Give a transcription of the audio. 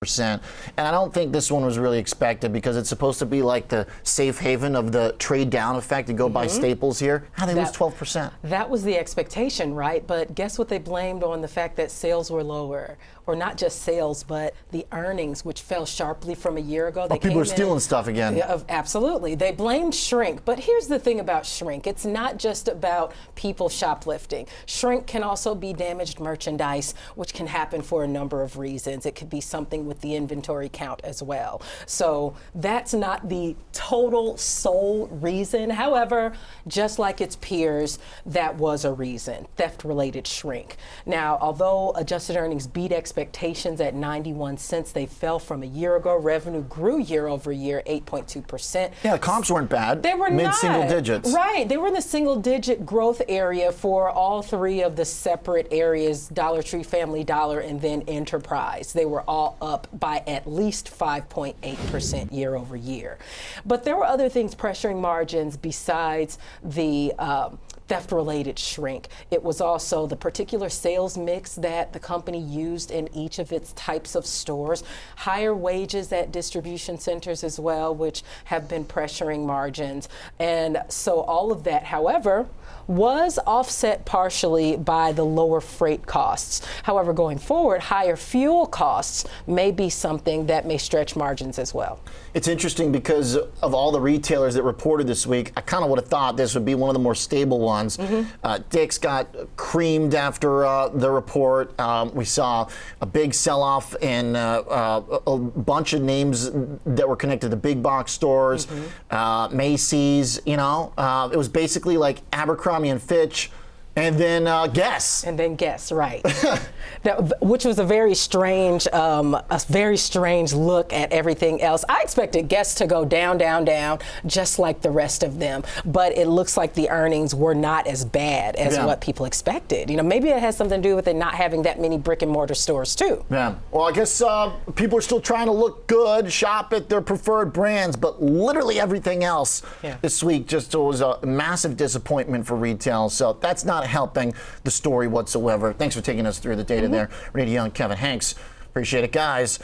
And I don't think this one was really expected because it's supposed to be like the safe haven of the trade down effect to go buy staples here. How they lose 12%? That was the expectation, right? But guess what they blamed on the fact that sales were lower, or not just sales, but the earnings, which fell sharply from a year ago. People are stealing stuff again. Yeah, absolutely. They blamed shrink. But here's the thing about shrink. It's not just about people shoplifting. Shrink can also be damaged merchandise, which can happen for a number of reasons. It could be something with the inventory count as well. So that's not the total sole reason. However, just like its peers, that was a reason, theft-related shrink. Now, although adjusted earnings beat expectations at 91 cents, they fell from a year ago. Revenue grew year over year, 8.2%. Yeah, the comps weren't bad. They were mid-single digits. Right. They were in the single-digit growth area for all three of the separate areas, Dollar Tree, Family Dollar, and then Enterprise. They were all up by at least 5.8% year over year. But there were other things pressuring margins besides the theft-related shrink. It was also the particular sales mix that the company used in each of its types of stores, higher wages at distribution centers as well, which have been pressuring margins. And so all of that, however, was offset partially by the lower freight costs. However, going forward, higher fuel costs may be something that may stretch margins as well. It's interesting because of all the retailers that reported this week, I kind of would have thought this would be one of the more stable ones. Dick's got creamed after the report. We saw a big sell-off in a bunch of names that were connected to big box stores, Macy's, you know. It was basically like Abercrombie and Fitch, and then Guess. And then Guess, right. Which was a very strange look at everything else. I expected Guess to go down, down, down, just like the rest of them. But it looks like the earnings were not as bad as what people expected. You know, maybe it has something to do with it not having that many brick and mortar stores too. Yeah. Well, I guess people are still trying to look good, shop at their preferred brands, but literally everything else this week just was a massive disappointment for retail. So that's not helping the story whatsoever. Thanks for taking us through the data there. Renee Young, Kevin Hanks. Appreciate it, guys.